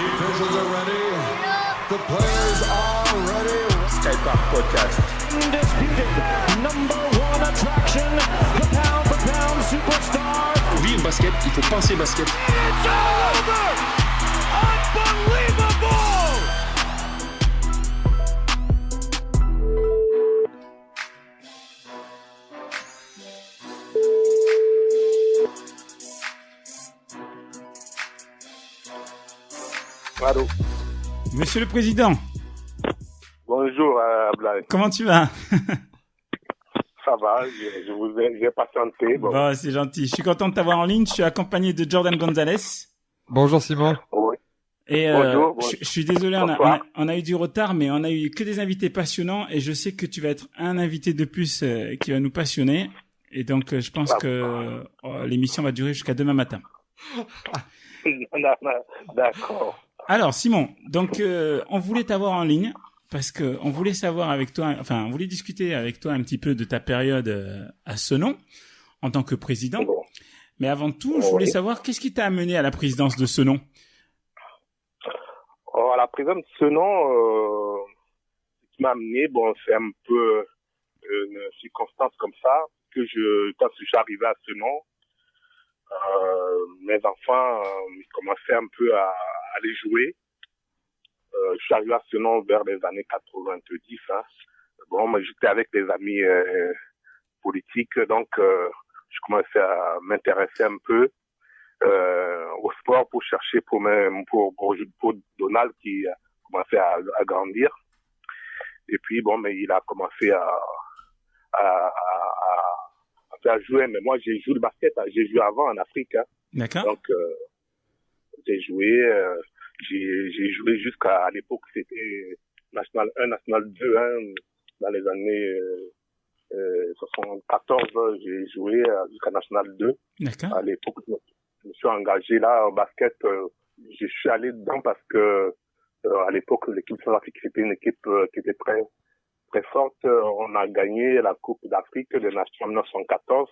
officials are ready. The players are ready. Skypark Podcast. Undisputed number one attraction, the pound for pound superstar. Oui, basket, il faut penser basket. It's over! Unbelievable! Allô. Monsieur le Président, Bonjour, Ablaï. comment tu vas? Ça va, j'ai patienté. Bon. Bon, c'est gentil. Je suis content de t'avoir en ligne. Je suis accompagné de Jordan Gonzalez. Bonjour Simon. Oui. Et Bonjour. je suis désolé, on a eu du retard, mais on a eu que des invités passionnants. Et je sais que tu vas être un invité de plus qui va nous passionner. Et donc, je pense que l'émission va durer jusqu'à demain matin. D'accord. Alors, Simon, donc on voulait t'avoir en ligne parce que on voulait savoir avec toi, enfin, on voulait discuter avec toi un petit peu de ta période à Senon en tant que président. Bon. Mais avant tout, je voulais savoir qu'est-ce qui t'a amené à la présidence de Senon. À la présence de ce nom, ce qui m'a amené, bon, c'est un peu une circonstance comme ça, que quand je suis arrivé à ce nom, mes enfants ils commençaient un peu à aller jouer. Je suis arrivé à ce nom vers les années 90. Hein. Bon, mais j'étais avec des amis politiques, donc je commençais à m'intéresser un peu au sport pour chercher pour Donald qui commençait à grandir. Et puis bon, mais il a commencé à faire jouer. Mais moi, j'ai joué le basket, j'ai joué avant en Afrique. Hein. D'accord. Donc j'ai joué jusqu'à l'époque c'était National 1, National 2, hein, dans les années 74, j'ai joué jusqu'à National 2. D'accord. À l'époque, je me suis engagé là au basket. Je suis allé dedans parce que à l'époque, l'équipe de Centrafrique, c'était une équipe qui était très très forte. On a gagné la Coupe d'Afrique de Nations en 1914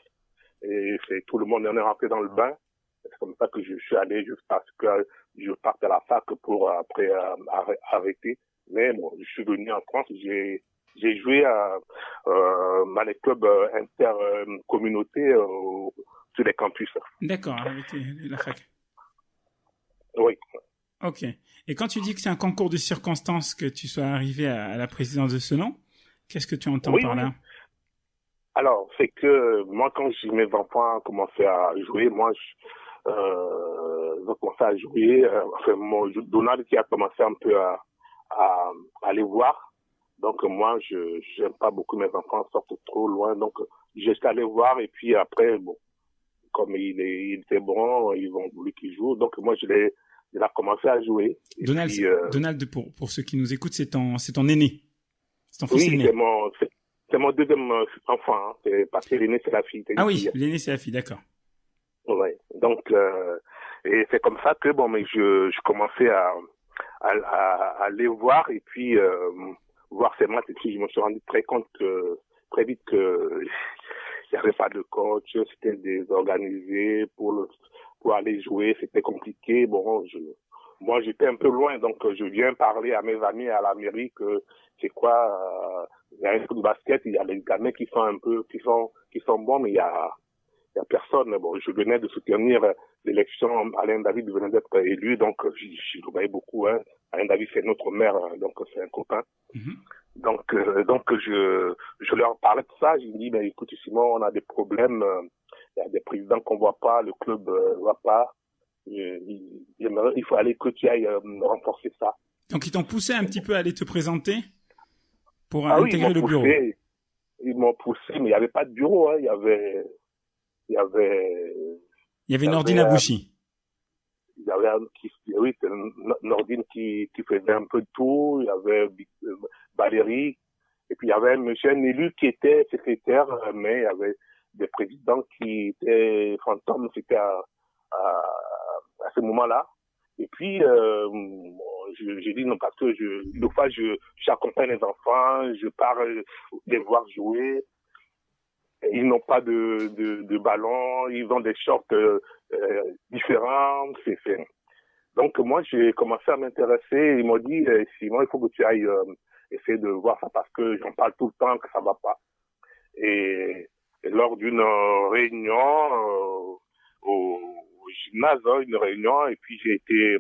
et tout le monde en est rentré dans le bain. C'est comme ça que je suis allé jusqu'à ce que je parte à la fac pour après arrêter. Mais bon, je suis venu en France, j'ai joué dans les clubs intercommunautés sur les campus. D'accord, avec la fac. Oui. Ok. Et quand tu dis que c'est un concours de circonstances que tu sois arrivé à la présidence de Senon, qu'est-ce que tu entends par là? Alors, c'est que moi, quand mes enfants commençaient à jouer, moi, j'ai commencé à jouer. Donald qui a commencé un peu à aller voir. Donc moi, je j'aime pas beaucoup mes enfants sortent trop loin. Donc j'étais allé voir et puis après, bon, comme il était bon, ils ont voulu qu'il joue. Donc moi, il a commencé à jouer. Et Donald, puis, Donald, pour ceux qui nous écoutent, c'est ton aîné. C'est ton fils aîné. C'est mon deuxième enfant. Hein. C'est parce que l'aîné c'est la fille. Ah oui, l'aîné c'est la fille, d'accord. Ouais. Donc et c'est comme ça que bon, mais je commençais à aller voir et puis voir ces matchs et puis je me suis rendu très vite que il n'y avait pas de coach, c'était désorganisé pour aller jouer, c'était compliqué. Bon, moi j'étais un peu loin, donc je viens parler à mes amis à la mairie que c'est quoi, il y a un peu de basket, il y a les gamins qui sont bons, mais il y a personne. Bon, je venais de soutenir l'élection, Alain David venait d'être élu, donc j'y voyais beaucoup. Hein. Alain David c'est notre maire, donc c'est un copain. Mm-hmm. Donc je leur parlais de ça. J'ai dit, ben écoute Simon, on a des problèmes. Il y a des présidents qu'on voit pas, le club voit pas. Il faut aller que tu ailles renforcer ça. Donc ils t'ont poussé un petit peu à aller te présenter pour intégrer le bureau. Ils m'ont poussé, mais il y avait pas de bureau. Hein. Il y avait Nordine Abouchi. Il y avait Nordine qui faisait un peu de tout. Il y avait Valérie. Et puis il y avait un monsieur, un élu qui était secrétaire, mais il y avait des présidents qui étaient fantômes. C'était à ce moment-là. Et puis, j'ai dit non parce que des fois j'accompagne les enfants, je pars les voir jouer. Ils n'ont pas de ballon, ils ont des shorts différents. Donc moi, j'ai commencé à m'intéresser. Ils m'ont dit, Simon, il faut que tu ailles essayer de voir ça parce que j'en parle tout le temps que ça va pas. Et lors d'une réunion au gymnase, une réunion, et puis j'ai été,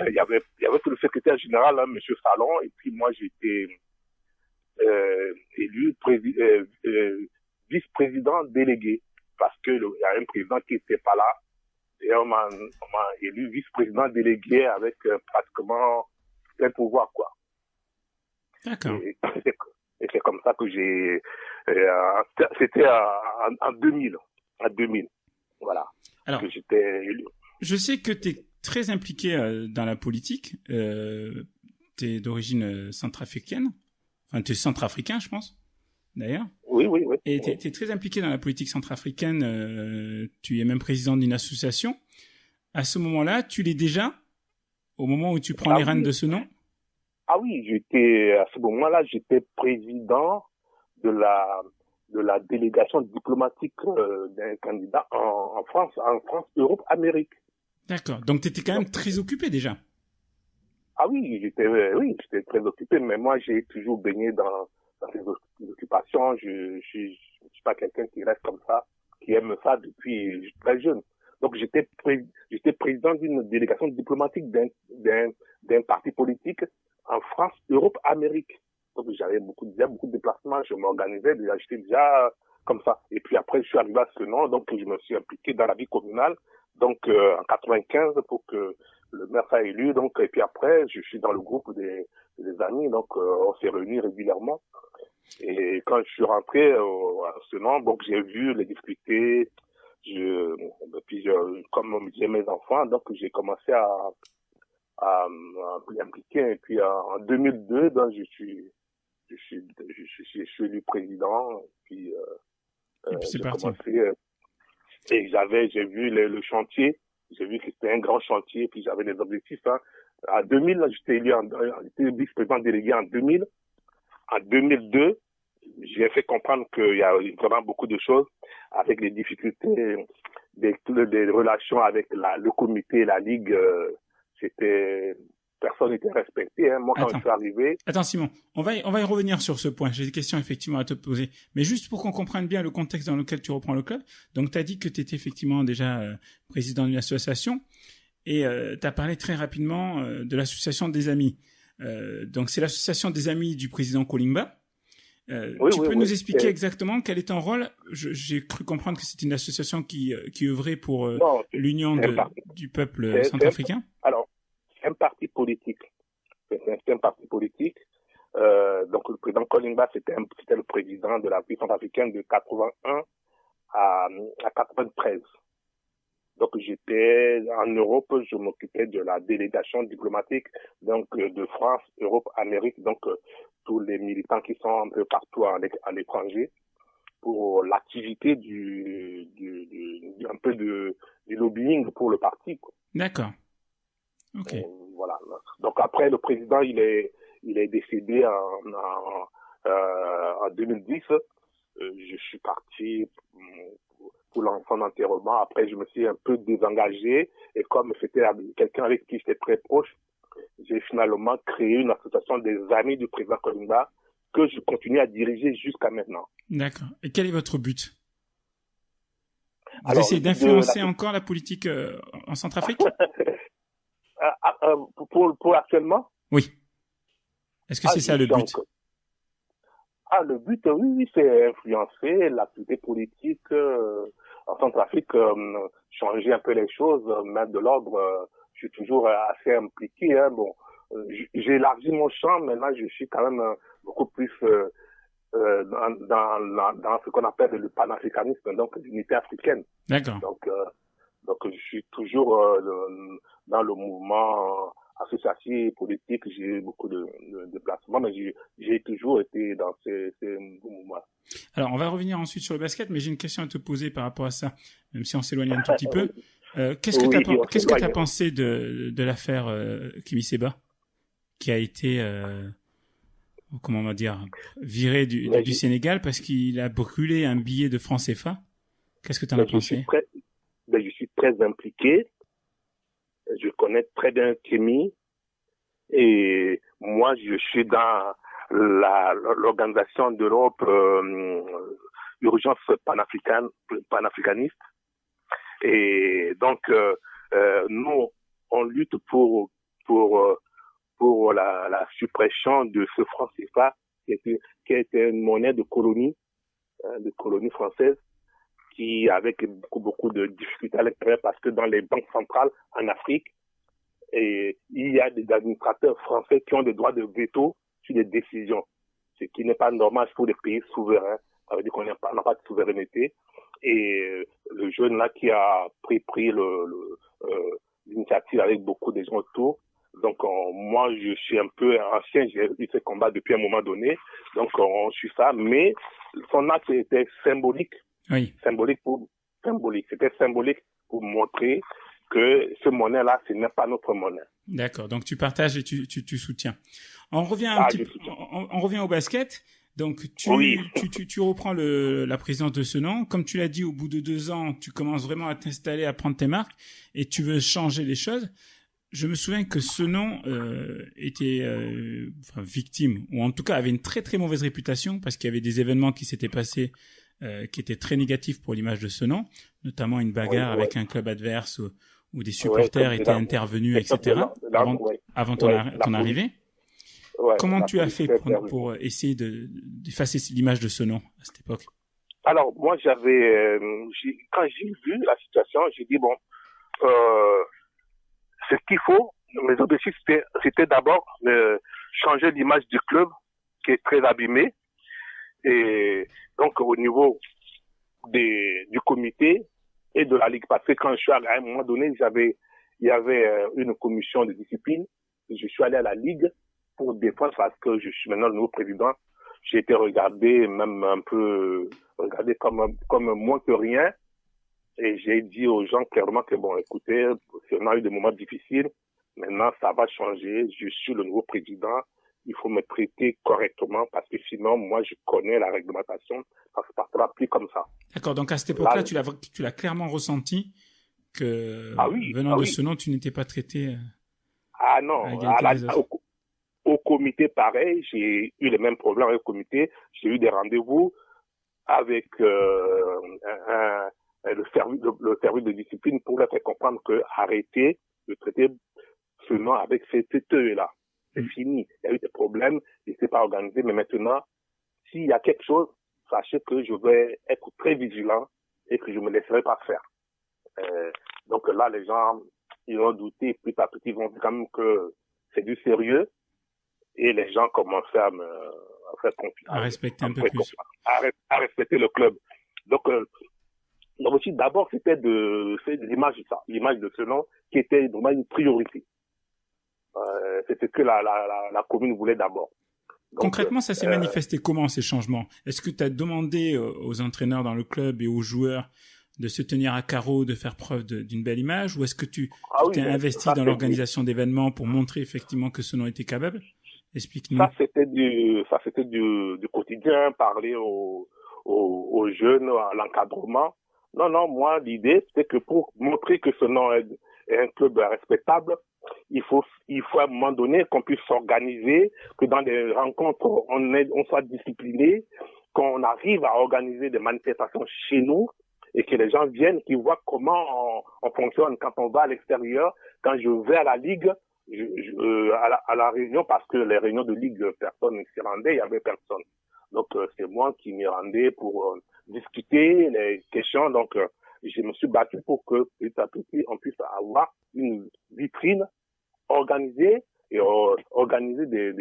il y avait que le secrétaire général, Monsieur Salon, et puis moi j'ai été élu vice-président délégué parce que il y a un président qui était pas là. Et on m'a élu vice-président délégué avec pratiquement plein pouvoir, quoi. D'accord. Et c'est comme ça que j'ai... c'était en 2000. En 2000. Voilà. Alors, que j'étais élu. Je sais que tu es très impliqué dans la politique. Tu es d'origine centrafricaine. Enfin, tu es centrafricain, je pense, d'ailleurs. Oui. Et tu es très impliqué dans la politique centrafricaine. Tu es même président d'une association. À ce moment-là, tu l'es déjà, au moment où tu prends les rênes de ce nom? Ah oui, à ce moment-là, j'étais président de la délégation diplomatique d'un candidat en France, Europe, Amérique. D'accord. Donc, tu étais quand même très occupé déjà. Ah oui, j'étais très occupé, mais moi, j'ai toujours baigné dans ces occupations. Je suis pas quelqu'un qui reste comme ça, qui aime ça depuis très jeune. Donc, j'étais président d'une délégation diplomatique d'un parti politique en France, Europe, Amérique. Donc, j'avais beaucoup de déplacements, je m'organisais, j'étais déjà comme ça. Et puis après, je suis arrivé à ce nom, donc je me suis impliqué dans la vie communale, donc en 95 pour que le maire soit élu. Donc, et puis après, je suis dans le groupe des amis, donc on s'est réunis régulièrement. Et quand je suis rentré à ce nom, donc j'ai vu les difficultés. Comme on me disait mes enfants, donc j'ai commencé à m'impliquer. Et puis en 2002, donc je suis élu président. Et puis c'est j'ai parti. commencé. Et j'ai vu le chantier. J'ai vu que c'était un grand chantier. Puis j'avais des objectifs. En 2000, j'étais vice-président délégué en 2000. En 2002, j'ai fait comprendre qu'il y a vraiment beaucoup de choses avec les difficultés des relations avec le comité, la ligue. Personne n'était respecté. Moi, quand je suis arrivé. Attends, Simon, on va y revenir sur ce point. J'ai des questions effectivement à te poser. Mais juste pour qu'on comprenne bien le contexte dans lequel tu reprends le club. Donc, tu as dit que tu étais effectivement déjà président d'une association et tu as parlé très rapidement de l'association des amis. Donc, c'est l'association des amis du président Kolimba. Tu peux nous expliquer exactement quel est ton rôle? J'ai cru comprendre que c'était une association qui œuvrait pour l'union du peuple centrafricain. Alors, c'est un parti politique. C'est un parti politique. Donc, le président Kolimba, c'était le président de la République centrafricaine de 81 à 93. Donc, j'étais en Europe, je m'occupais de la délégation diplomatique, donc de France, Europe, Amérique, donc tous les militants qui sont un peu partout à l'étranger pour l'activité du lobbying pour le parti, quoi. D'accord. Ok. Voilà. Donc après, le président, il est décédé en 2010. Je suis parti pour l'enfant d'enterrement. Après, je me suis un peu désengagé. Et comme c'était quelqu'un avec qui j'étais très proche, j'ai finalement créé une association des amis du président Kolimba que je continue à diriger jusqu'à maintenant. D'accord. Et quel est votre but? Vous essayez d'influencer encore la politique en Centrafrique? Pour actuellement? Oui. Est-ce que c'est ça le but? Le but, oui, c'est influencer l'activité politique en Centrafrique, changer un peu les choses, mettre de l'ordre. Je suis toujours assez impliqué. J'ai élargi mon champ. Maintenant, je suis quand même beaucoup plus dans ce qu'on appelle le panafricanisme, donc l'unité africaine. D'accord. Donc, je suis toujours dans le mouvement associatif, politique. J'ai eu beaucoup de déplacements, mais j'ai toujours été dans ces mouvements. Alors, on va revenir ensuite sur le basket, mais j'ai une question à te poser par rapport à ça, même si on s'éloigne un tout petit peu. Qu'est-ce que tu as pensé de l'affaire Kimi Seba, qui a été, comment on va dire, viré du Sénégal parce qu'il a brûlé un billet de franc CFA? Qu'est-ce que tu en as pensé? Je suis très impliqué. Je connais très bien Kémy. Et moi, je suis dans l'organisation d'Europe urgence panafricaniste. Et donc, nous, on lutte pour la suppression de ce franc CFA qui était une monnaie de colonie française, qui avec beaucoup de difficultés à l'extérieur, parce que dans les banques centrales en Afrique, et il y a des administrateurs français qui ont des droits de veto sur des décisions, ce qui n'est pas normal pour des pays souverains. Ça veut dire qu'on n'a pas de souveraineté. Et le jeune là qui a pris l'initiative avec beaucoup de gens autour. Donc moi je suis un peu ancien, j'ai eu ce combat depuis un moment donné. Donc on suit ça, mais son acte était symbolique. Oui. C'était symbolique pour montrer que ce monnaie-là, ce n'est pas notre monnaie. D'accord. Donc, tu partages et tu soutiens. On revient on revient au basket. Donc, tu reprends la présidence de Senon. Comme tu l'as dit, au bout de 2 ans, tu commences vraiment à t'installer, à prendre tes marques et tu veux changer les choses. Je me souviens que Senon était victime, ou en tout cas avait une très très mauvaise réputation parce qu'il y avait des événements qui s'étaient passés qui étaient très négatifs pour l'image de Senon, notamment une bagarre avec un club adverse où des supporters étaient intervenus, etc. avant ton arrivée. Comment tu as fait pour essayer d'effacer l'image de Senon à cette époque? Alors, moi, quand j'ai vu la situation, j'ai dit, bon, ce qu'il faut, mes objectifs, c'était d'abord changer l'image du club qui est très abîmée. Et donc, au niveau du comité et de la Ligue, parce que quand je suis allé, à un moment donné, il y avait une commission de discipline. Je suis allé à la Ligue pour défendre parce que je suis maintenant le nouveau président. J'ai été regardé, même un peu regardé comme moins que rien. Et j'ai dit aux gens clairement que bon, écoutez, on a eu des moments difficiles. Maintenant, ça va changer. Je suis le nouveau président. Il faut me traiter correctement parce que sinon, moi, je connais la réglementation. Ça se passera plus comme ça. D'accord. Donc, à cette époque-là, tu l'as clairement ressenti que venant de Senon, tu n'étais pas traité. Ah non. Au comité, pareil. J'ai eu les mêmes problèmes avec le comité. J'ai eu des rendez-vous avec le service de discipline pour leur faire comprendre que arrêter de traiter Senon avec ces TE-là. C'est fini. Il y a eu des problèmes, il ne s'est pas organisé, mais maintenant, s'il y a quelque chose, sachez que je vais être très vigilant et que je ne me laisserai pas faire. Donc là, les gens, ils ont douté, petit à petit, ils vont dire quand même que c'est du sérieux et les gens commençaient à faire confiance. À respecter un peu plus. À respecter le club. Donc aussi, d'abord, c'était l'image de ça, l'image de Senon qui était vraiment une priorité. C'est ce que la commune voulait d'abord. Donc, concrètement, ça s'est manifesté comment, ces changements? Est-ce que tu as demandé aux entraîneurs dans le club et aux joueurs de se tenir à carreau, de faire preuve d'une belle image, ou est-ce que tu t'es investi dans l'organisation d'événements pour montrer effectivement que Senon était capable? Explique-nous. Ça, c'était du quotidien, parler aux jeunes, à l'encadrement. Non, moi, l'idée, c'était que pour montrer que Senon est un club respectable, il faut à un moment donné qu'on puisse s'organiser, que dans des rencontres, on soit discipliné, qu'on arrive à organiser des manifestations chez nous et que les gens viennent, qu'ils voient comment on fonctionne quand on va à l'extérieur. Quand je vais à la Ligue, à la réunion, parce que les réunions de Ligue, personne ne s'y rendait, il y avait personne. Donc, c'est moi qui m'y rendais pour discuter les questions. Donc, je me suis battu pour que petit à petit, on puisse avoir une vitrine organisée et organiser des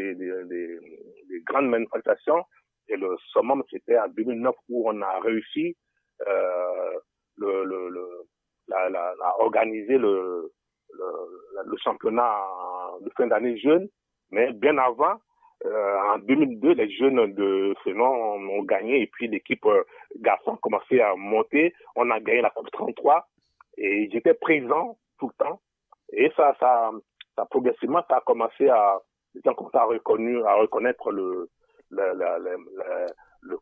grandes manifestations. Et le summum, c'était en 2009 où on a réussi à organiser le championnat de fin d'année jeune. Mais bien avant, en 2002, les jeunes de Senon ont gagné et puis l'équipe garçon a commencé à monter. On a gagné la Coupe 33 et j'étais présent tout le temps. Et ça progressivement, ça a commencé à reconnaître le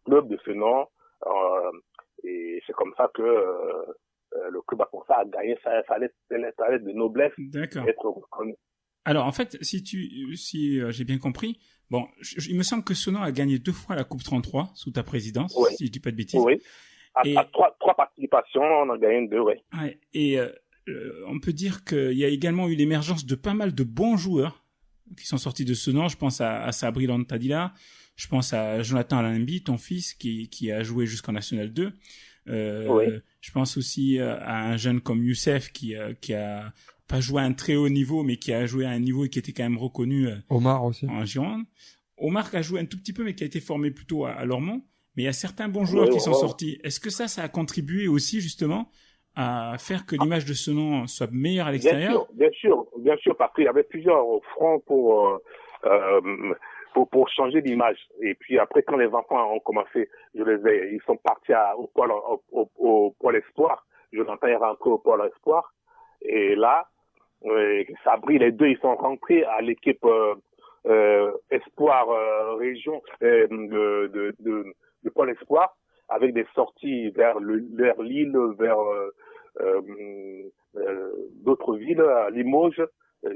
club de Senon. Et c'est comme ça que le club a commencé à gagner, ça allait de noblesse. D'accord. Être reconnu. Alors, en fait, si j'ai bien compris, bon, il me semble que Senon a gagné 2 fois la Coupe 33 sous ta présidence, oui. si je dis pas de bêtises. Oui. À 3 participations, on en a gagné 2, oui. Ouais. Et on peut dire qu'il y a également eu l'émergence de pas mal de bons joueurs qui sont sortis de Senon. Je pense à Sabri Lantadila, je pense à Jonathan Alambi, ton fils, qui a joué jusqu'en National 2. Oui. Je pense aussi à un jeune comme Youssef qui a pas joué à un très haut niveau, mais qui a joué à un niveau et qui était quand même reconnu. Omar aussi. En Gironde. Omar qui a joué un tout petit peu, mais qui a été formé plutôt à Lormont. Mais il y a certains bons joueurs qui sont sortis. Est-ce que ça a contribué aussi justement à faire que l'image de Senon soit meilleure à l'extérieur? Bien sûr, parce qu'il y avait plusieurs fronts pour changer l'image. Et puis après, quand les enfants ont commencé, ils sont partis au pôle espoir. Jonathan est rentré au pôle espoir. Et là, Sabri, les deux, ils sont rentrés à l'équipe espoir région de pôle espoir, avec des sorties vers Lille, vers d'autres villes, à Limoges,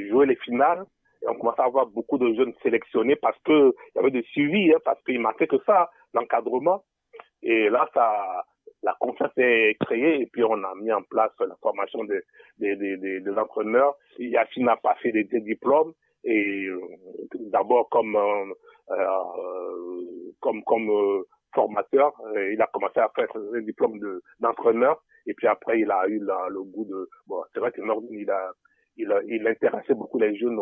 jouer les finales. Et on commençait à avoir beaucoup de jeunes sélectionnés parce que il y avait des suivis, parce qu'il manquait que ça, l'encadrement. Et là, la confiance est créée et puis on a mis en place la formation des entraîneurs. Yacine a passé des diplômes et d'abord comme formateur, il a commencé à faire un diplôme d'entraîneur et puis après il a eu le goût de c'est vrai il intéressait beaucoup les jeunes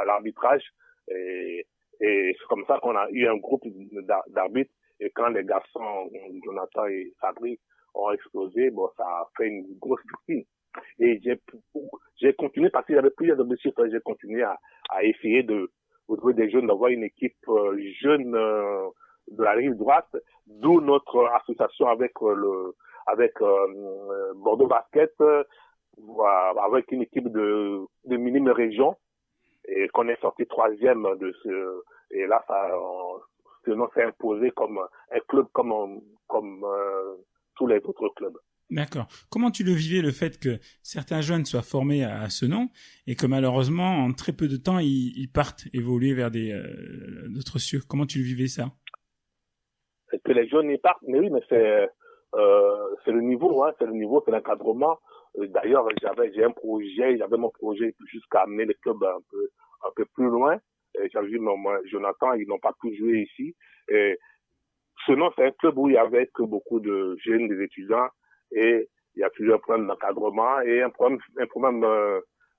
à l'arbitrage et c'est comme ça qu'on a eu un groupe d'arbitres. Et quand les garçons, Jonathan et Sabri, ont explosé, ça a fait une grosse victime. Et j'ai continué, parce qu'il y avait plusieurs objectifs, j'ai continué à essayer de trouver des jeunes, d'avoir une équipe jeune de la rive droite, d'où notre association avec Bordeaux Basket, avec une équipe de minime région, et qu'on est sorti 3e et là, Senon s'est imposé comme un club comme tous les autres clubs. D'accord. Comment tu le vivais, le fait que certains jeunes soient formés à Senon et que malheureusement, en très peu de temps, ils partent évoluer vers d'autres cieux? Comment tu le vivais, ça? Que les jeunes y partent, mais oui, mais c'est le niveau, c'est l'encadrement. D'ailleurs, j'avais mon projet jusqu'à amener les clubs un peu plus loin. J'avais vu Jonathan, ils n'ont pas pu jouer ici. Senon, c'est un club où il y avait que beaucoup de jeunes, des étudiants, et il y a plusieurs problèmes d'encadrement et un problème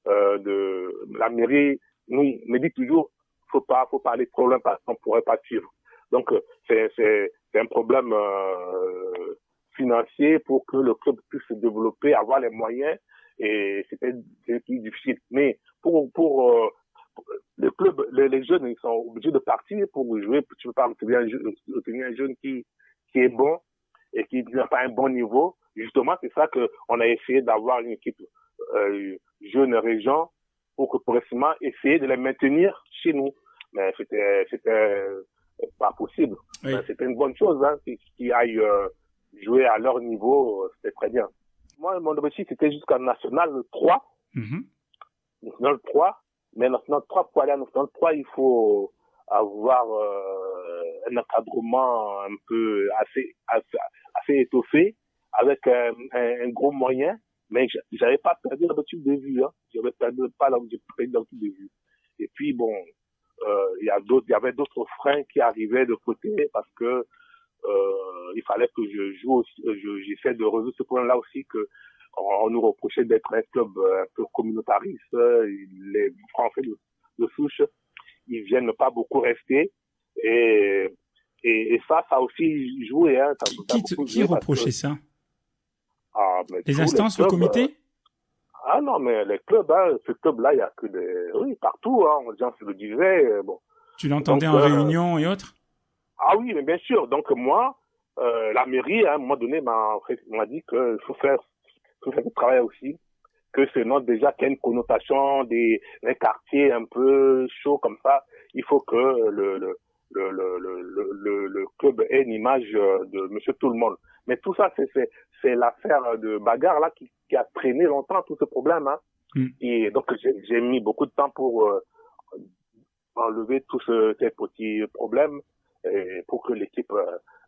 de la mairie nous me dit toujours faut pas aller trop loin parce qu'on pourrait pas suivre. Donc c'est un problème financier pour que le club puisse se développer, avoir les moyens, et c'est plus difficile. Mais pour le club, les jeunes, ils sont obligés de partir pour jouer. Tu peux pas obtenir un jeune qui est bon et qui n'a pas un bon niveau. Justement, c'est ça que on a essayé d'avoir une équipe jeune région pour que progressivement essayer de les maintenir chez nous. Mais c'était pas possible. Oui. C'était une bonne chose, qui aillent jouer à leur niveau, c'était très bien. Moi, mon objectif, c'était jusqu'à National 3. Mm-hmm. National 3. Mais National 3, pour aller à National 3, il faut avoir un encadrement un peu assez étoffé, avec un gros moyen. Mais j'avais pas perdu l'habitude de vue, J'avais pas l'habitude de vue. Et puis bon, il y avait d'autres freins qui arrivaient de côté parce que il fallait que je joue aussi, j'essaie de résoudre ce point-là aussi, que on nous reprochait d'être un club un peu communautariste. Les Français de souche, ils viennent pas beaucoup rester, et ça aussi joué, Qui reprochait ça? Mais les instances, le comité? Non, mais les clubs, ce club-là, il y a que oui, partout, les gens se le disaient, bon. Tu l'entendais en réunion et autres? Ah oui, mais bien sûr. Donc moi, la mairie, à un moment donné, m'a dit qu'il faut faire du travail aussi, que ce nom déjà qui a une connotation d'un quartier un peu chaud comme ça, il faut que le club ait une image de Monsieur Tout le Monde. Mais tout ça, c'est l'affaire de bagarre là qui a traîné longtemps tout ce problème. Hein. Et donc j'ai mis beaucoup de temps pour enlever tous ces petits problèmes et pour que l'équipe.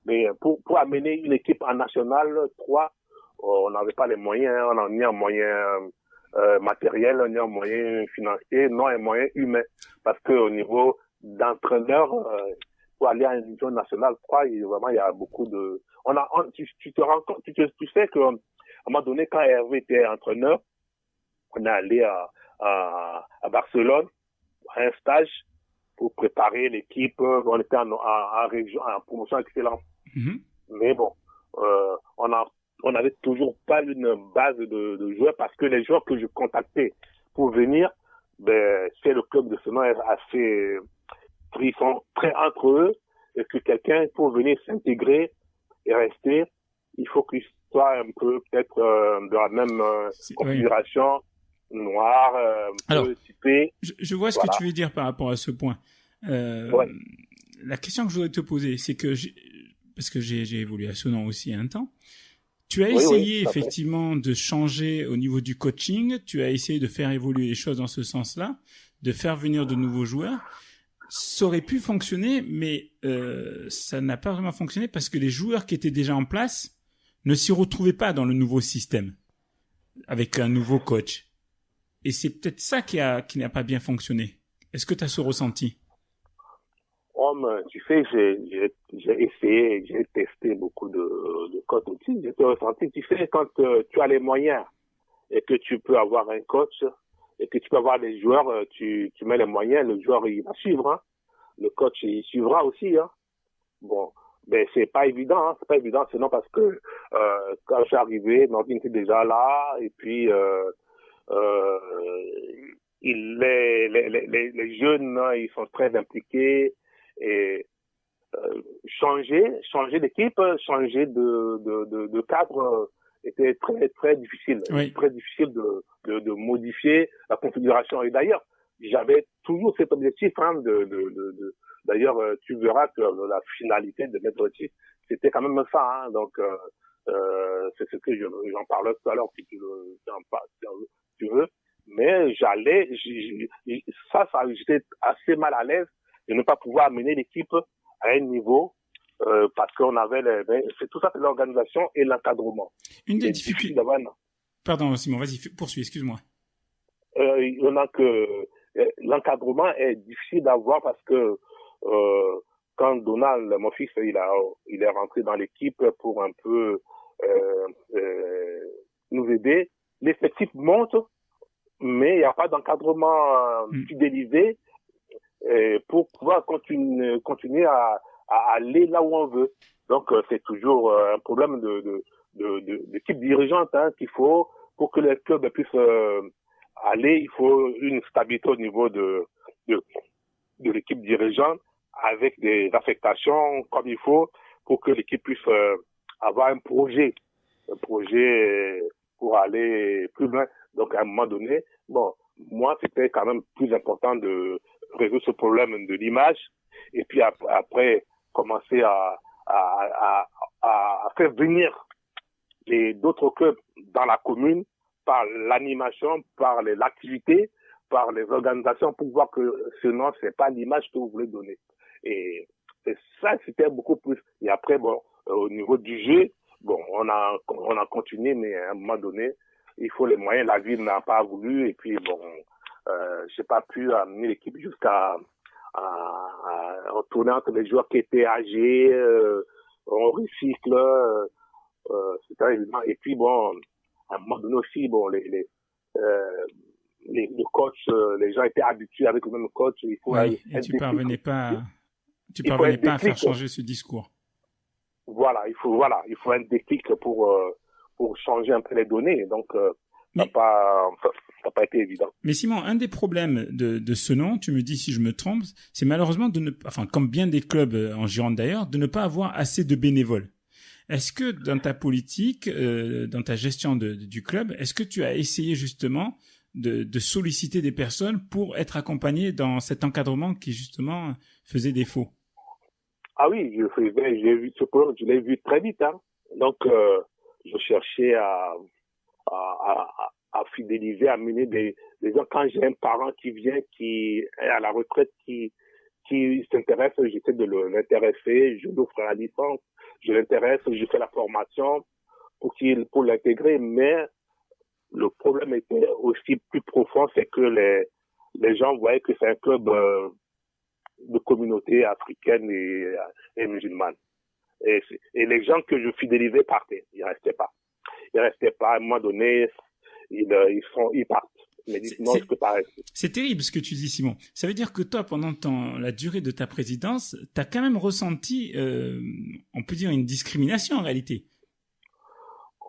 Mais pour amener une équipe en nationale 3, on n'avait pas les moyens. On n'a ni un moyen matériel, ni un moyen financier, non un moyen humain. Parce que au niveau d'entraîneur, pour aller à une division nationale 3, il y a beaucoup de. Tu te rends compte, tu sais que à un moment donné, quand Hervé était entraîneur, on est allé à Barcelone, à un stage pour préparer l'équipe. On était en région, en promotion excellente. Mais bon, on n'avait toujours pas une base de joueurs parce que les joueurs que je contactais pour venir, c'est le club de Senon assez, ils sont très entre eux et que quelqu'un pour venir s'intégrer et rester, il faut qu'il soit un peu peut-être de la même configuration. Noir, un peu typé. Je vois ce que tu veux dire par rapport à ce point. La question que je voudrais te poser, c'est que parce que j'ai évolué à Senon aussi un temps, tu as essayé effectivement de changer au niveau du coaching, tu as essayé de faire évoluer les choses dans ce sens-là, de faire venir de nouveaux joueurs. Ça aurait pu fonctionner, mais ça n'a pas vraiment fonctionné parce que les joueurs qui étaient déjà en place ne s'y retrouvaient pas dans le nouveau système avec un nouveau coach. Et c'est peut-être ça qui n'a pas bien fonctionné. Est-ce que tu as ce ressenti? Tu sais, j'ai essayé, j'ai testé beaucoup de coachs aussi. J'ai ressenti, tu sais, quand tu as les moyens et que tu peux avoir un coach et que tu peux avoir des joueurs, tu mets les moyens, le joueur il va suivre, hein. Le coach il suivra aussi, hein. Bon, mais c'est pas évident, hein. C'est pas évident, sinon parce que quand je suis arrivé, Nordine était déjà là et puis les jeunes, hein, ils sont très impliqués et changer d'équipe, changer de cadre était très très difficile, très difficile de modifier la configuration. Et d'ailleurs, j'avais toujours cet objectif, hein, d'ailleurs, tu verras que la finalité de Maître Titre, c'était quand même ça, hein. Donc c'est ce que j'en parlais tout à l'heure si tu veux. Mais j'étais assez mal à l'aise de ne pas pouvoir amener l'équipe à un niveau parce qu'on avait c'est tout ça, c'est l'organisation et l'encadrement. Une des difficultés. Pardon, Simon, vas-y, poursuis, excuse-moi. Il y en a que l'encadrement est difficile d'avoir parce que quand Donald, mon fils, il est rentré dans l'équipe pour un peu nous aider, l'effectif monte, mais il n'y a pas d'encadrement fidélisé pour pouvoir continuer à aller là où on veut. Donc c'est toujours un problème d'équipe dirigeante, hein, qu'il faut pour que les clubs puissent aller. Il faut une stabilité au niveau de l'équipe dirigeante avec des affectations comme il faut pour que l'équipe puisse avoir un projet pour aller plus loin. Donc à un moment donné, moi c'était quand même plus important de résoudre ce problème de l'image et puis après commencer à faire venir d'autres clubs dans la commune par l'animation, par l'activité, par les organisations pour voir que sinon c'est pas l'image que vous voulez donner. Et ça c'était beaucoup plus. Et après au niveau du jeu, on a continué, mais à un moment donné il faut les moyens. La ville n'a pas voulu et puis j'ai pas pu amener l'équipe jusqu'à retourner entre les joueurs qui étaient âgés, on recycle, c'est très évident. Et puis à un moment donné aussi, les coachs, les gens étaient habitués avec le même coach. Il faut tu parvenais pas à faire changer ce discours. Voilà, il faut un déclic pour changer un peu les données. Donc ça n'a pas été évident. Mais Simon, un des problèmes de Senon, tu me dis si je me trompe, c'est malheureusement comme bien des clubs en Gironde d'ailleurs, de ne pas avoir assez de bénévoles. Est-ce que dans ta politique, dans ta gestion du club, est-ce que tu as essayé justement de solliciter des personnes pour être accompagné dans cet encadrement qui justement faisait défaut? Ah oui, j'ai vu ce programme, je l'ai vu très vite, hein. Donc, je cherchais à fidéliser, à mener des gens. Quand j'ai un parent qui vient, qui est à la retraite, qui s'intéresse, j'essaie de l'intéresser, je lui offre la licence, je l'intéresse, je fais la formation pour l'intégrer, mais le problème était aussi plus profond, c'est que les gens voyaient que c'est un club de communauté africaine et musulmane. Et les gens que je fidélisais partaient, ils restaient pas. À un moment donné, ils partent. Ils me disent non, je peux pas rester. C'est terrible ce que tu dis, Simon. Ça veut dire que toi, pendant la durée de ta présidence, tu as quand même ressenti, on peut dire, une discrimination en réalité.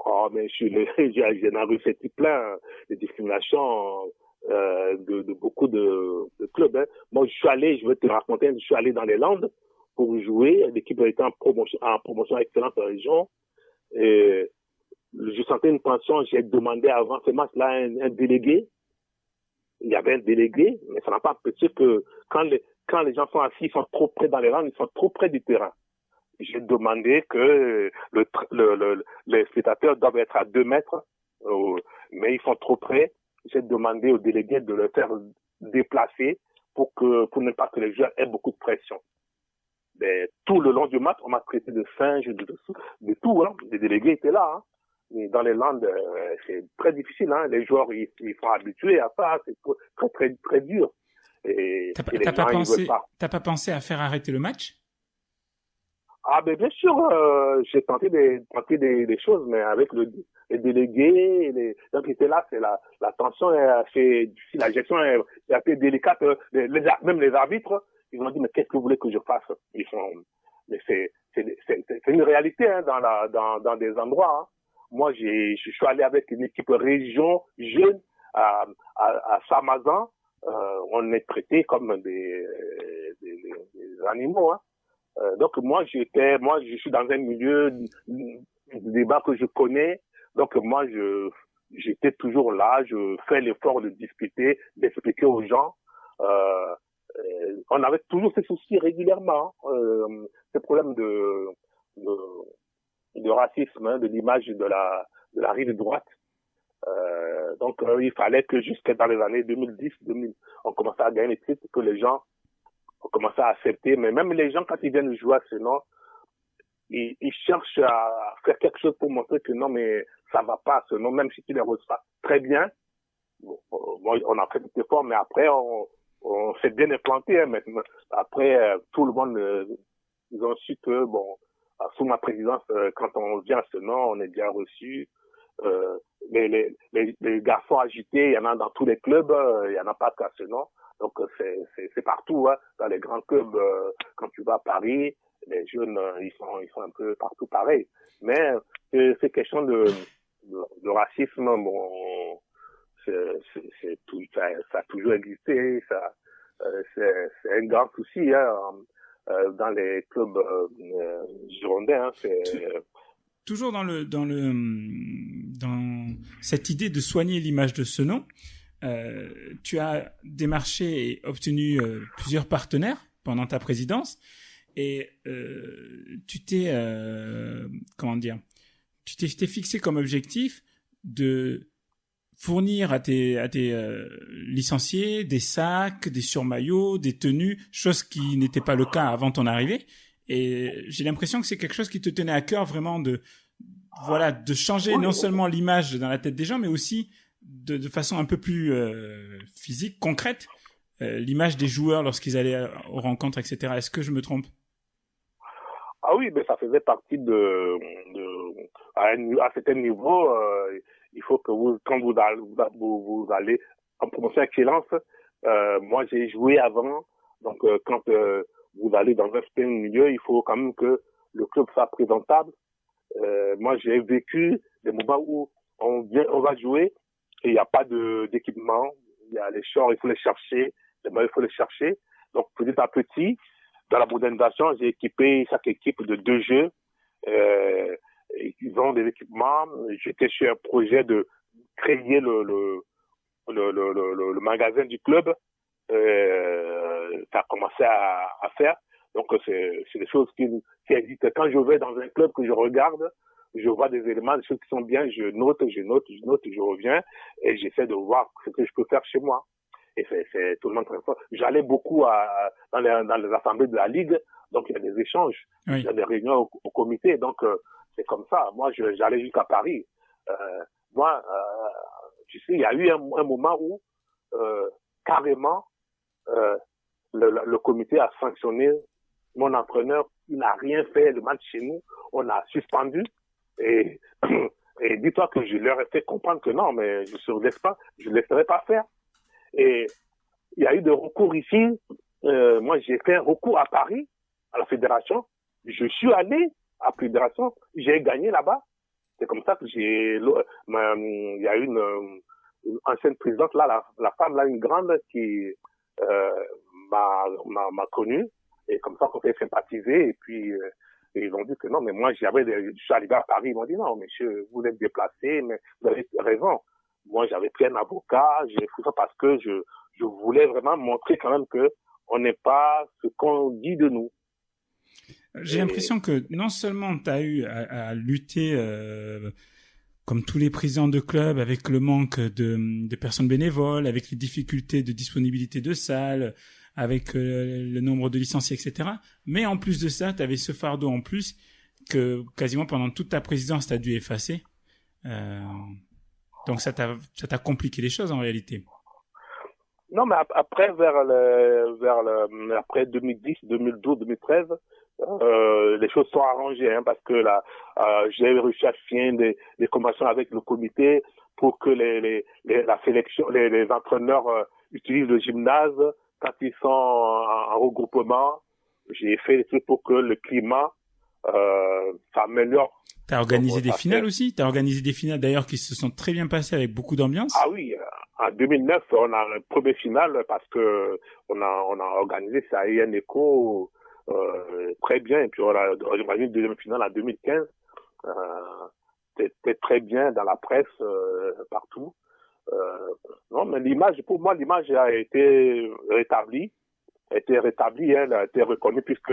Oh, mais j'en ai ressenti plein de discriminations de beaucoup de clubs. Hein. Moi, je vais te raconter, je suis allé dans les Landes pour jouer. L'équipe était en promotion excellente en région. Et je sentais une tension. J'ai demandé avant ce match-là un délégué. Il y avait un délégué, mais ça n'a pas empêché que quand les gens sont assis, ils sont trop près dans les Landes, ils sont trop près du terrain. J'ai demandé que les spectateurs doivent être à 2 mètres, mais ils sont trop près. J'ai demandé au délégué de le faire déplacer pour ne pas que les joueurs aient beaucoup de pression. Mais tout le long du match, on m'a traité de singe, de tout, hein. Les délégués étaient là, hein. Mais dans les Landes, c'est très difficile, hein. Les joueurs, ils sont habitués à ça, c'est très, très, très dur. T'as pas pensé à faire arrêter le match? Ah, ben, bien sûr, j'ai tenté des choses, mais avec les délégués, gens qui étaient là, c'est la tension est assez difficile, la gestion est assez délicate. Même les arbitres, ils m'ont dit, mais qu'est-ce que vous voulez que je fasse? Mais c'est une réalité, hein, dans des endroits, hein. Moi, je suis allé avec une équipe région jeune à Samazan. On est traités comme des animaux, hein. Donc moi je suis dans un milieu de débat que je connais. Donc moi j'étais toujours là, je fais l'effort de discuter, d'expliquer aux gens. On avait toujours ces soucis régulièrement, ces problèmes de racisme, hein, de l'image de la rive droite. Donc il fallait que jusque dans les années 2010, on commençait à gagner les titres, que les gens ont commencé à accepter. Mais même les gens, quand ils viennent jouer à ce nom, ils cherchent à faire quelque chose pour montrer que non, mais ça va pas à ce nom, même si tu les reçois très bien. Bon, on a fait des efforts, mais après on s'est bien implanté, hein, maintenant. Après tout le monde ils ont su que bon, sous ma présidence, quand on vient à ce nom, on est bien reçu. Mais les garçons agités, il y en a dans tous les clubs, il y en a pas qu'à ce nom. Donc c'est partout, hein, dans les grands clubs. Quand tu vas à Paris, les jeunes ils sont un peu partout pareil. Mais c'est question de racisme. Bon, c'est tout, ça a toujours existé. Ça c'est un grand souci, hein, dans les clubs girondins. Hein, toujours dans cette idée de soigner l'image de ce nom. Tu as démarché et obtenu plusieurs partenaires pendant ta présidence et tu t'es fixé comme objectif de fournir à tes licenciés des sacs, des surmaillots, des tenues, chose qui n'était pas le cas avant ton arrivée. Et j'ai l'impression que c'est quelque chose qui te tenait à cœur vraiment de changer non seulement l'image dans la tête des gens, mais aussi de façon un peu plus physique, concrète, l'image des joueurs lorsqu'ils allaient aux rencontres, etc. Est-ce que je me trompe? Ah oui, mais ça faisait partie à un certain niveau, il faut que quand vous allez en promotion excellence, moi j'ai joué avant, donc quand vous allez dans un certain milieu, il faut quand même que le club soit présentable. Moi j'ai vécu des moments où on va jouer, et il n'y a pas d'équipement, il y a les shorts, il faut les chercher, les maillots, il faut les chercher. Donc petit à petit, dans la modernisation, j'ai équipé chaque équipe de 2 jeux. Ils ont des équipements. J'étais sur un projet de créer le magasin du club. Ça a commencé à faire. Donc c'est des choses qui existent. Quand je vais dans un club que je regarde, je vois des éléments, des choses qui sont bien, je note, je reviens et j'essaie de voir ce que je peux faire chez moi. Et c'est tout le monde très fort. J'allais beaucoup dans les assemblées de la Ligue, donc il y a des échanges, oui. Il y a des réunions au comité, donc c'est comme ça. Moi, j'allais jusqu'à Paris. Tu sais, il y a eu un moment où carrément le comité a sanctionné mon entraîneur. Il n'a rien fait le match chez nous. On a suspendu et dis-toi que je leur ai fait comprendre que non, mais je ne laisserai pas faire. Et il y a eu des recours ici. Moi, j'ai fait un recours à Paris, à la fédération. Je suis allé à la fédération. J'ai gagné là-bas. C'est comme ça que il y a une ancienne présidente là, la femme là, une grande qui m'a connu. Et comme ça qu'on s'est sympathisé. Et puis, ils ont dit que non, mais moi, je suis arrivé à Paris. Ils m'ont dit non, monsieur, vous êtes déplacé, mais vous avez raison. Moi, j'avais pris un avocat, j'ai fait ça parce que je voulais vraiment montrer quand même que on n'est pas ce qu'on dit de nous. J'ai l'impression que non seulement tu as eu à lutter comme tous les présidents de clubs avec le manque de personnes bénévoles, avec les difficultés de disponibilité de salles, avec le nombre de licenciés, etc. Mais en plus de ça, tu avais ce fardeau en plus que quasiment pendant toute ta présidence, tu as dû effacer. Donc ça t'a compliqué les choses en réalité. Non, mais après après 2010, 2012, 2013, les choses sont arrangées, hein, parce que là, j'ai réussi à signer des conventions avec le comité pour que la sélection, les entraîneurs utilisent le gymnase quand ils sont en regroupement. J'ai fait des trucs pour que le climat s'améliore. T'as organisé des finales aussi? T'as organisé des finales d'ailleurs qui se sont très bien passées avec beaucoup d'ambiance? Ah oui, en 2009, on a le premier final parce que on a organisé ça a eu un écho très bien, et puis on a organisé une deuxième finale en 2015. C'était très bien dans la presse, partout. Non, mais pour moi, l'image a été rétablie. Elle a été reconnue puisque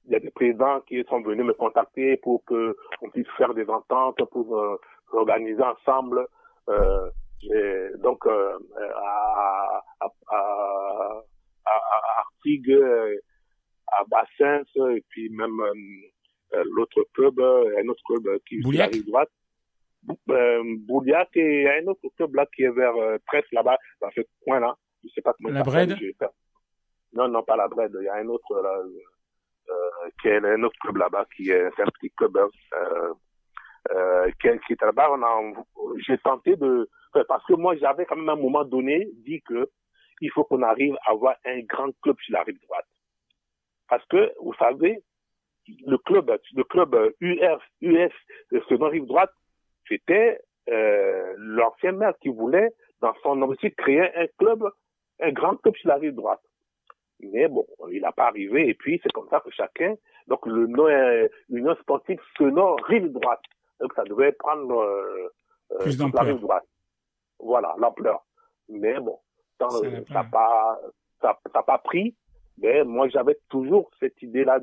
il y a des présidents qui sont venus me contacter pour que on puisse faire des ententes, pour organiser ensemble. Donc à Artigues, à Bassins, et puis même l'autre club, un autre club qui arrive droite. Bouliac, et il y a un autre club là qui est vers presque là-bas, dans ce coin-là. Je sais pas comment la Brède. Non, pas la Brède. Il y a un autre là, qui est un autre club là-bas qui est un petit club qui est là-bas. J'ai tenté parce que moi j'avais quand même à un moment donné dit que il faut qu'on arrive à avoir un grand club sur la rive droite. Parce que vous savez, le club US sur la rive droite, c'était l'ancien maire qui voulait dans son objectif créer un grand club sur la rive droite. Mais bon, il n'a pas arrivé, et puis c'est comme ça que chacun, donc le nom est l'Union sportive selon rive droite. Donc ça devait prendre plus la rive droite. Voilà, l'ampleur. Mais bon, ça n'a pas pris. Mais moi j'avais toujours cette idée-là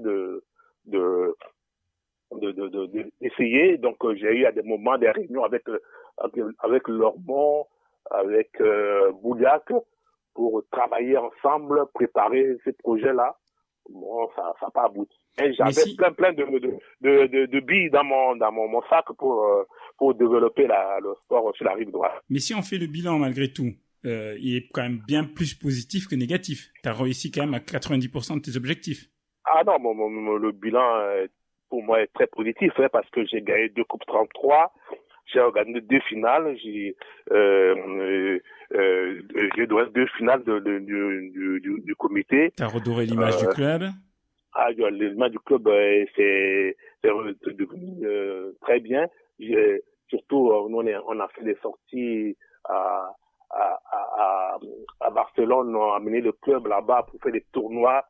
d'essayer. Donc j'ai eu à des moments des réunions avec Lormont, avec Bouliac, pour travailler ensemble, préparer ces projets-là. Bon, ça n'a pas abouti. Et j'avais plein de billes dans mon sac pour développer le sport sur la rive droite. Mais si on fait le bilan malgré tout, il est quand même bien plus positif que négatif. Tu as réussi quand même à 90% de tes objectifs. Ah non, le bilan pour moi est très positif, hein, parce que j'ai gagné 2 Coupes 33. J'ai organisé 2 finales, j'ai donné 2 finales du comité. T'as redoré l'image du club. Ah, l'image du club, c'est devenu très bien. Surtout, on a fait des sorties à Barcelone, on a amené le club là-bas pour faire des tournois.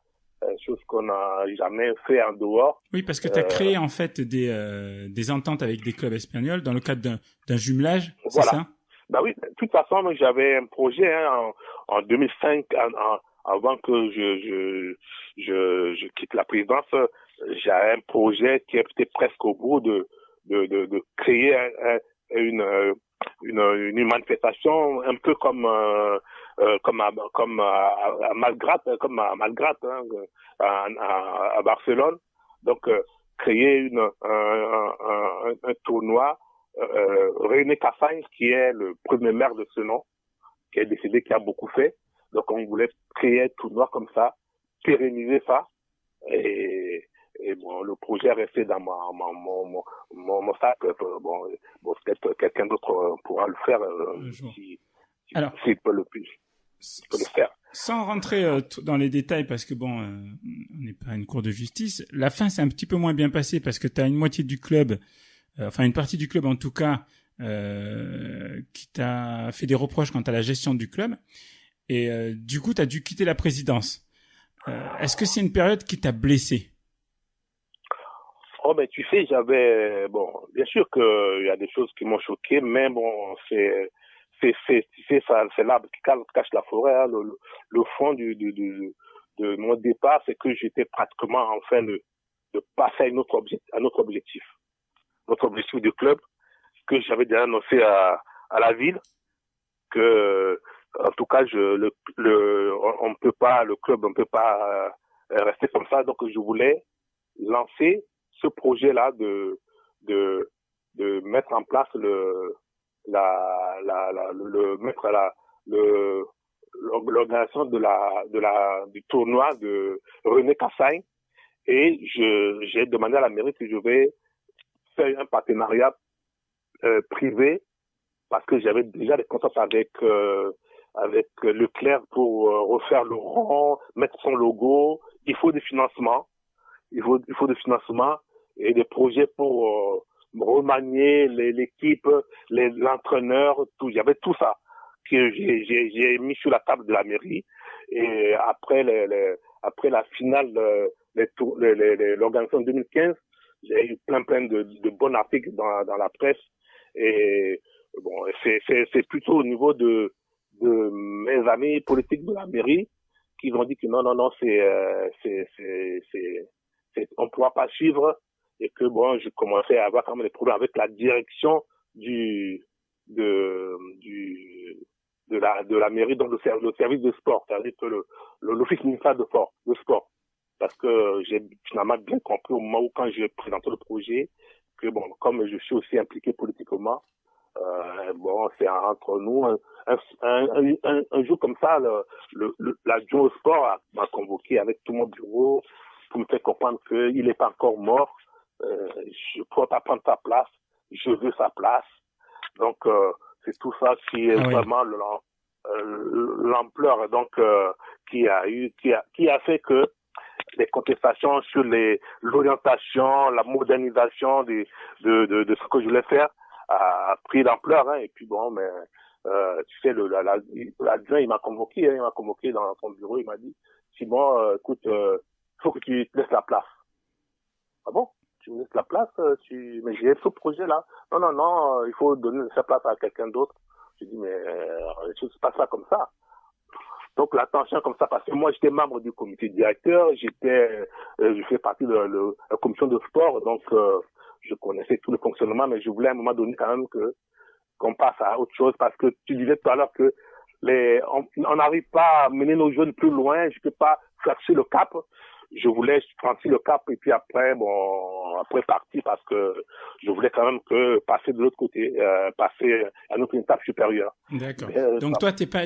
Chose qu'on n'a jamais fait en dehors. Oui, parce que tu as créé en fait des ententes avec des clubs espagnols dans le cadre d'un jumelage, c'est ça? Bah oui, de toute façon, j'avais un projet en 2005, avant que je quitte la présidence, j'avais un projet qui était presque au bout de créer une manifestation un peu comme à Malgrad, à Barcelone. Donc créer un tournoi. René Cassagne, qui est le premier maire de ce nom, qui est décédé, qui a beaucoup fait. Donc on voulait créer un tournoi comme ça, pérenniser ça, et bon, le projet est resté dans mon sac. Bon, peut-être quelqu'un d'autre pourra le faire s'il peut le faire. Sans rentrer dans les détails, parce que bon, on n'est pas à une cour de justice, la fin s'est un petit peu moins bien passée parce que tu as une moitié du club, enfin une partie du club en tout cas, qui t'a fait des reproches quant à la gestion du club, et du coup tu as dû quitter la présidence. Est-ce que c'est une période qui t'a blessé? Oh ben tu sais, bien sûr que il y a des choses qui m'ont choqué, mais bon, c'est l'arbre qui cache la forêt, hein. Le fond de mon départ, c'est que j'étais pratiquement en train de passer à notre objectif. Notre objectif du club, que j'avais déjà annoncé à la ville, que en tout cas le club ne peut pas rester comme ça. Donc je voulais lancer ce projet là de mettre en place l'organisation du tournoi de René Cassagne, et j'ai demandé à la mairie que je vais faire un partenariat privé, parce que j'avais déjà des contacts avec Leclerc pour refaire le rond, mettre son logo. Il faut des financements. Il faut des financements et des projets pour remanier l'équipe, l'entraîneur, tout. Il y avait tout ça que j'ai mis sur la table de la mairie. Et après la finale, l'organisation 2015, j'ai eu plein de bons articles dans la presse. Et bon, c'est plutôt au niveau de mes amis politiques de la mairie qui ont dit que non, on ne pourra pas suivre, et que bon, je commençais à avoir quand même des problèmes avec la direction de la mairie, donc le service de sport, c'est-à-dire que l'office municipal de sport. Parce que j'ai finalement bien compris au moment où, quand j'ai présenté le projet, que bon, comme je suis aussi impliqué politiquement, bon, c'est entre nous, un jour comme ça, l'adjoint au sport m'a convoqué avec tout mon bureau pour me faire comprendre qu'il n'est pas encore mort. Je peux pas prendre sa place, je veux sa place. Donc c'est tout ça qui est vraiment l'ampleur, donc qui a fait que les contestations sur l'orientation, la modernisation de ce que je voulais faire a pris l'ampleur, hein. Et puis bon, mais tu sais, l'adjoint il m'a convoqué dans son bureau, il m'a dit: Simon, écoute, faut que tu te laisses la place. Ah bon? Tu me laisses la place? Mais j'ai ce projet là. Non, il faut donner sa place à quelqu'un d'autre. J'ai dit: mais je ne sais pas ça comme ça. Donc la tension comme ça, parce que moi j'étais membre du comité directeur, je fais partie de la commission de sport, donc je connaissais tout le fonctionnement, mais je voulais à un moment donné quand même qu'on passe à autre chose, parce que tu disais tout à l'heure que on n'arrive pas à mener nos jeunes plus loin, je peux pas franchir le cap. Je voulais franchir le cap et puis après partir, parce que je voulais quand même passer de l'autre côté, passer à notre étape supérieure. D'accord. Donc toi, t'es pas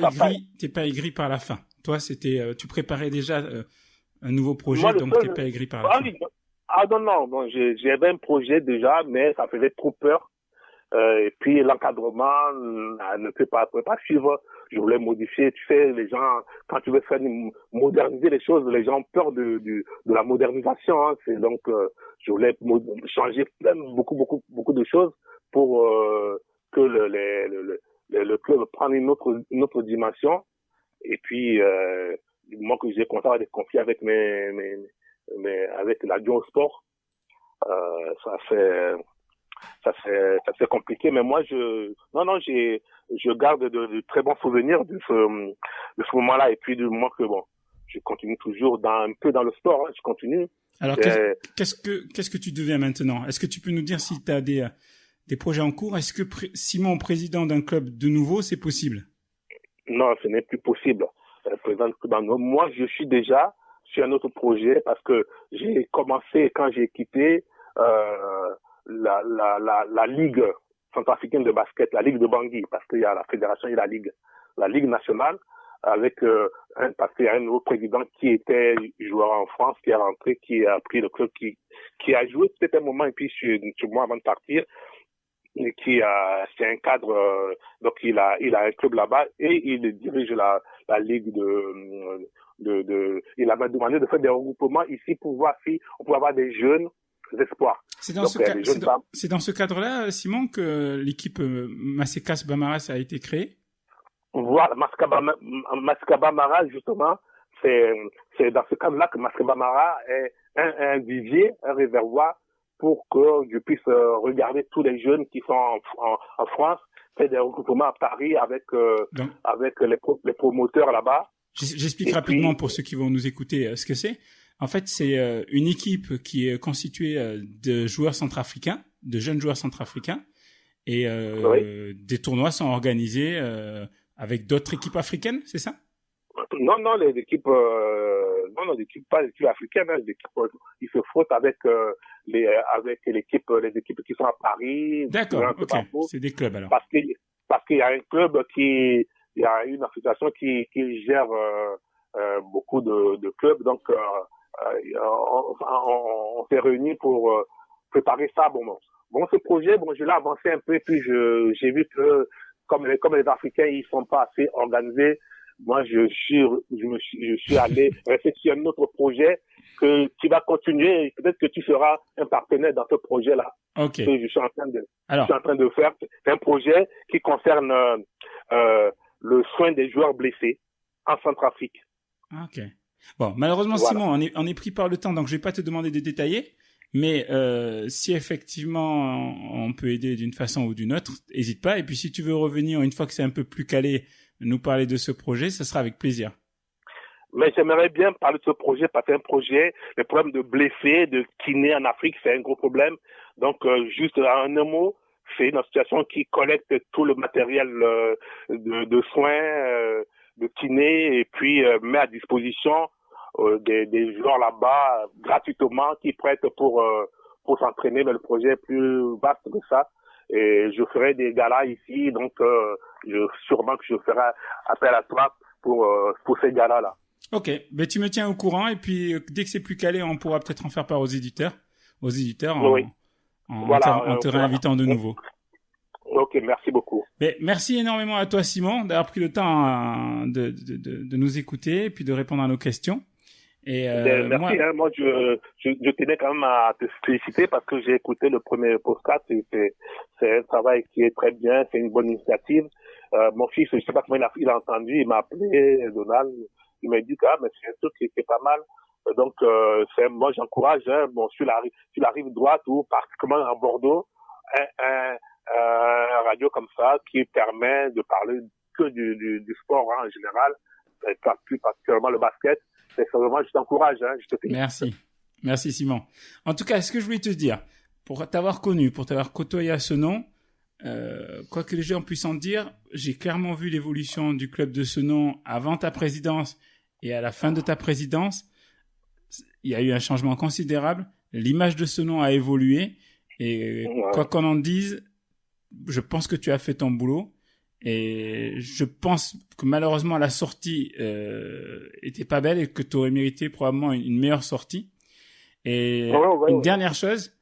aigri par la fin. Toi, tu préparais déjà un nouveau projet, moi, donc t'es pas aigri par la fin. Oui. Ah non, bon, j'avais un projet déjà, mais ça faisait trop peur. Et puis l'encadrement ne peut pas suivre. Je voulais modifier. Tu sais, les gens, quand tu veux moderniser les choses, les gens ont peur de la modernisation, hein. C'est donc je voulais changer beaucoup de choses pour que le club prenne une autre dimension. Et puis du moment que j'ai commencé à avoir des conflits avec avec l'adjoint au sport, ça c'est compliqué, mais moi je garde de très bons souvenirs de ce moment-là, et puis du moment que bon, je continue toujours un peu dans le sport, hein, je continue. Alors, qu'est-ce que tu deviens maintenant? Est-ce que tu peux nous dire si tu as des projets en cours? Est-ce que Simon, président d'un club de nouveau, c'est possible? Non, ce n'est plus possible. Moi, je suis déjà sur un autre projet parce que j'ai commencé quand j'ai quitté la Ligue centrafricaine de basket, la Ligue de Bangui, parce qu'il y a la fédération et la Ligue nationale, avec parce qu'il y a un nouveau président qui était joueur en France, qui est rentré, qui a pris le club, qui a joué peut-être un moment et puis sur moi avant de partir. Et c'est un cadre, donc il a un club là-bas et il dirige la ligue il m'a demandé de faire des regroupements ici pour voir si on peut avoir des jeunes espoirs. C'est dans ce cadre-là, Simon, que l'équipe Masekas Bamaras a été créée? Voilà, Masekas Bamaras, justement, c'est dans ce cadre-là que Masekas Bamaras est un vivier, un réservoir pour que je puisse regarder tous les jeunes qui sont en France, faire des regroupements à Paris avec les promoteurs là-bas. J'explique rapidement pour ceux qui vont nous écouter ce que c'est. En fait, c'est une équipe qui est constituée de joueurs centrafricains, de jeunes joueurs centrafricains, et des tournois sont organisés avec d'autres équipes africaines, c'est ça? Non, les équipes, pas les équipes africaines, hein, les équipes, ils se frottent avec les équipes qui sont à Paris. D'accord, ok. C'est des clubs alors. Parce qu'il y a un club il y a une association qui gère beaucoup de clubs, donc on s'est réunis pour préparer ça. Bon, ce projet, je l'ai avancé un peu, et puis j'ai vu que comme les Africains ils sont pas assez organisés, moi je suis allé réfléchir à un autre projet qui va continuer. Peut-être que tu seras un partenaire dans ce projet-là. Ok. Que je suis en train de faire. C'est un projet qui concerne le soin des joueurs blessés en Centrafrique. Ok. Bon, malheureusement, voilà. Simon, on est pris par le temps, donc je vais pas te demander de détailler. Mais si effectivement on peut aider d'une façon ou d'une autre, n'hésite pas. Et puis si tu veux revenir une fois que c'est un peu plus calé, nous parler de ce projet, ça sera avec plaisir. Mais j'aimerais bien parler de ce projet parce que c'est un projet, le problème de blessés, de kinés en Afrique, c'est un gros problème. Donc juste en un mot, c'est une association qui collecte tout le matériel de soins, de kinés, et puis met à disposition des joueurs là-bas gratuitement qui prêtent pour s'entraîner. Mais le projet est plus vaste que ça. Et je ferai des galas ici, donc sûrement que je ferai appel à toi pour ces galas-là. Ok, ben tu me tiens au courant et puis dès que c'est plus calé, on pourra peut-être en faire part aux éditeurs, oui. En te réinvitant de nouveau. Ok, merci beaucoup. Ben, merci énormément à toi, Simon, d'avoir pris le temps de nous écouter et puis de répondre à nos questions. Et merci. Moi, je tenais quand même à te féliciter parce que j'ai écouté le premier podcast. C'est un travail qui est très bien, c'est une bonne initiative. Mon fils, je sais pas comment il a entendu, il m'a appelé, Donald. Il m'a dit que mais c'est un truc qui est pas mal. Donc moi j'encourage sur la rive droite ou particulièrement à Bordeaux un radio comme ça qui permet de parler que du sport en général, et plus particulièrement le basket. C'est vraiment, je t'encourage, je te félicite. Merci Simon. En tout cas, ce que je voulais te dire, pour t'avoir connu, pour t'avoir côtoyé à Senon, quoi que les gens puissent en dire, j'ai clairement vu l'évolution du club de Senon avant ta présidence et à la fin de ta présidence. Il y a eu un changement considérable. L'image de Senon a évolué et quoi qu'on en dise, je pense que tu as fait ton boulot. Et je pense que malheureusement la sortie était pas belle et que tu aurais mérité probablement une meilleure sortie. Et une dernière chose,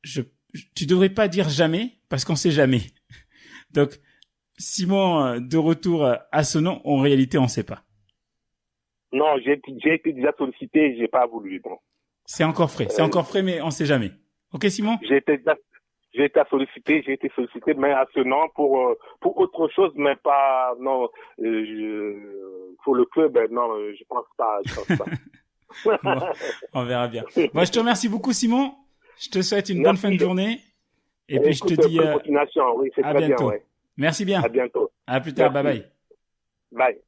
tu devrais pas dire jamais parce qu'on sait jamais. Donc Simon de retour à Senon, en réalité on sait pas. Non, j'ai été déjà sollicité et j'ai pas voulu. Bon. C'est encore frais, mais on sait jamais. Ok Simon? J'ai été sollicité, mais à Senon pour autre chose, mais pas, non, pour le club, non, je pense pas. Bon, on verra bien. Bon, je te remercie beaucoup, Simon. Je te souhaite une bonne fin de journée. Et puis, je te dis, continuation, oui, c'est à très bientôt. Bien, ouais. Merci bien. À bientôt. À plus tard. Merci. Bye bye. Bye.